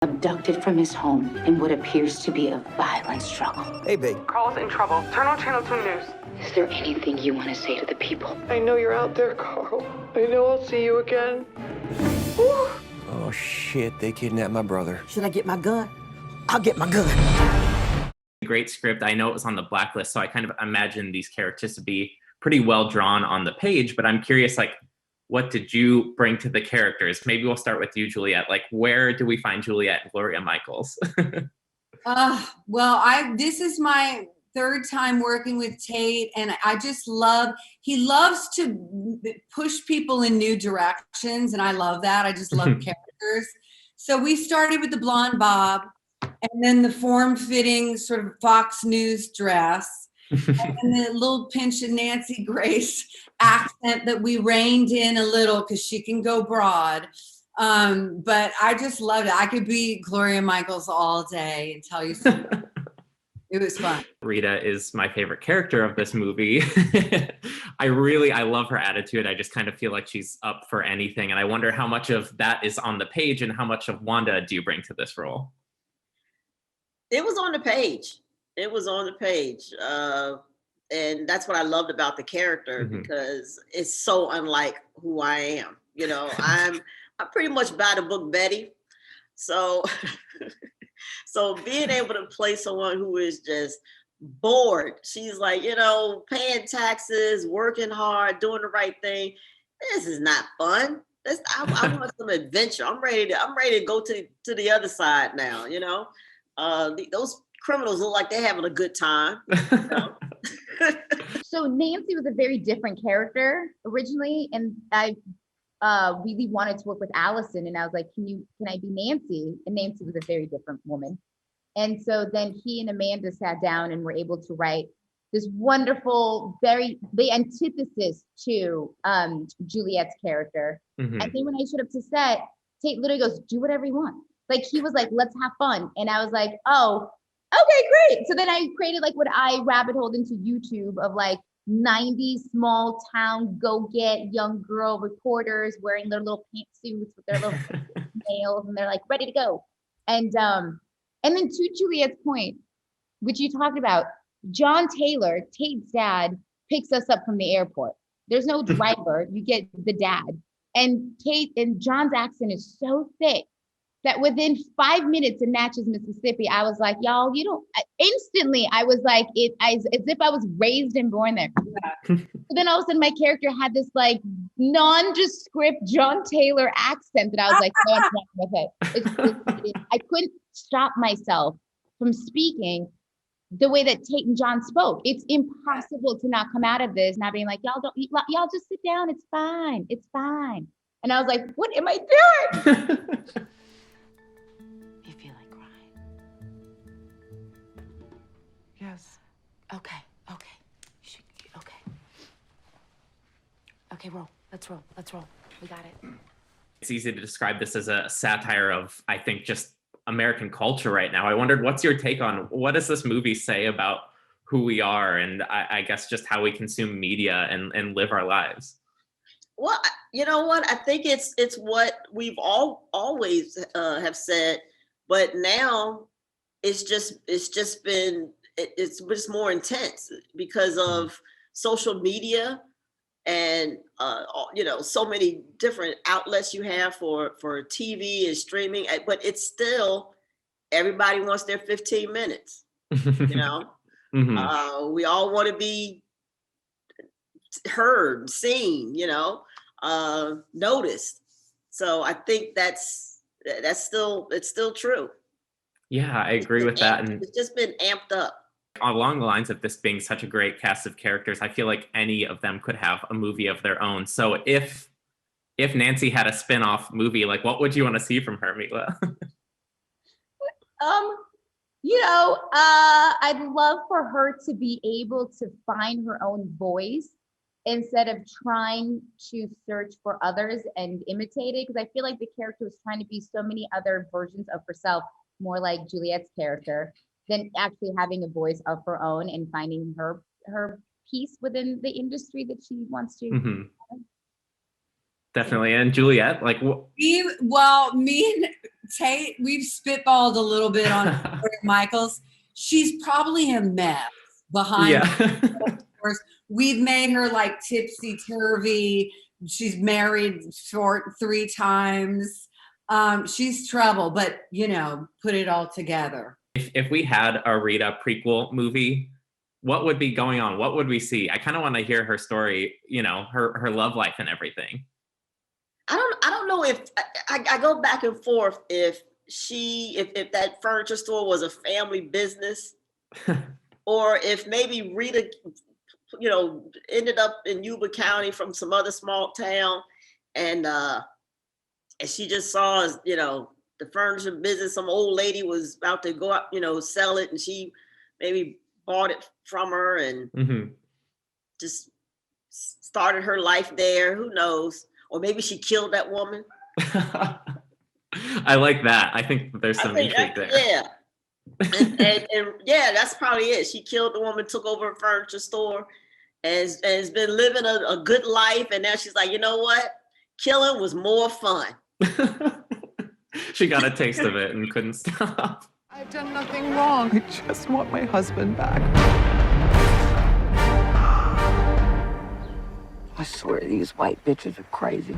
Abducted from his home in what appears to be a violent struggle. Hey, babe. Carl's in trouble. Turn on Channel 2 News. Is there anything you want to say to the people? I know you're out there, Carl. I know I'll see you again. Woo. Oh, shit, they kidnapped my brother. Should I get my gun? I'll get my gun. Great script. I know it was on the blacklist, so I kind of imagine these characters to be pretty well drawn on the page, but I'm curious, like, what did you bring to the characters? Maybe we'll start with you, Juliette. Like, where do we find Juliette and Gloria Michaels? This is my third time working with Tate, and I just he loves to push people in new directions, and I love that. I just love characters. So we started with the blonde bob, and then the form-fitting sort of Fox News dress, and then the little pinch of Nancy Grace accent that we reined in a little because she can go broad. But I just loved it. I could be Gloria Michaels all day and tell you something. It was fun. Rita is my favorite character of this movie. I love her attitude. I just kind of feel like she's up for anything. And I wonder how much of that is on the page and how much of Wanda do you bring to this role? It was on the page. It was on the page. And that's what I loved about the character, because it's so unlike who I am. You know, I'm pretty much by the book Betty. So, so being able to play someone who is just bored, she's like, you know, paying taxes, working hard, doing the right thing. This is not fun. I want some adventure. I'm ready to go to the other side now. You know, those criminals look like they're having a good time. You know? So Nancy was a very different character originally, and I really wanted to work with Allison, and I was like, can I be Nancy? And Nancy was a very different woman. And so then he and Amanda sat down and were able to write this wonderful, the antithesis to Juliette's character. And then when I showed up to set, Tate literally goes, do whatever you want. Like, he was like, let's have fun. And I was like, oh, okay, great. So then I created like what I rabbit holed into YouTube of like 90s small town go-get young girl reporters wearing their little pantsuits with their little nails, and they're like ready to go. And then to Juliette's point, which you talked about, John Taylor, Tate's dad, picks us up from the airport. There's no driver, you get the dad. And Tate and John's accent is so thick that within 5 minutes in Natchez, Mississippi, I was like, y'all, instantly, I was like, as if I was raised and born there. So then all of a sudden my character had this like nondescript John Taylor accent that I was like, no, I'm not with it. I couldn't stop myself from speaking the way that Tate and John spoke. It's impossible to not come out of this not being like, y'all just sit down. It's fine. It's fine. And I was like, what am I doing? You feel like crying? Yes. Okay. Okay, roll. Let's roll. We got it. It's easy to describe this as a satire of, I think, just American culture right now. I wondered, what's your take on what does this movie say about who we are and I guess just how we consume media and live our lives? Well, you know what? I think it's what we've always have said, but now it's just more intense because of social media and you know, so many different outlets you have for TV and streaming, but it's still everybody wants their 15 minutes. You know, we all want to be heard, seen, you know, noticed. So I think it's still true. Yeah, I agree with that. And it's just been amped up. Along the lines of this being such a great cast of characters, I feel like any of them could have a movie of their own. So if Nancy had a spin-off movie, like what would you want to see from her, Mila? I'd love for her to be able to find her own voice instead of trying to search for others and imitate it. Because I feel like the character was trying to be so many other versions of herself, more like Juliette's character, than actually having a voice of her own and finding her piece within the industry that she wants to. Definitely. And Juliette, like, me and Tate, we've spitballed a little bit on Gloria Michaels. She's probably a mess behind. yeah. We've made her like tipsy turvy. She's married short 3 times. She's trouble, but put it all together. If we had a Rita prequel movie, what would be going on? What would we see? I kind of want to hear her story, her love life and everything. I don't know if I go back and forth if that furniture store was a family business or if maybe Rita, ended up in Yuba County from some other small town and she just saw, the furniture business, some old lady was about to go up, sell it and she maybe bought it from her and just started her life there. Who knows? Or maybe she killed that woman. I like that. I think there's some intrigue there. Yeah. and yeah, that's probably it. She killed the woman, took over a furniture store, and has been living a good life. And now she's like, you know what? Killing was more fun. She got a taste of it and couldn't stop. I've done nothing wrong. I just want my husband back. I swear these white bitches are crazy.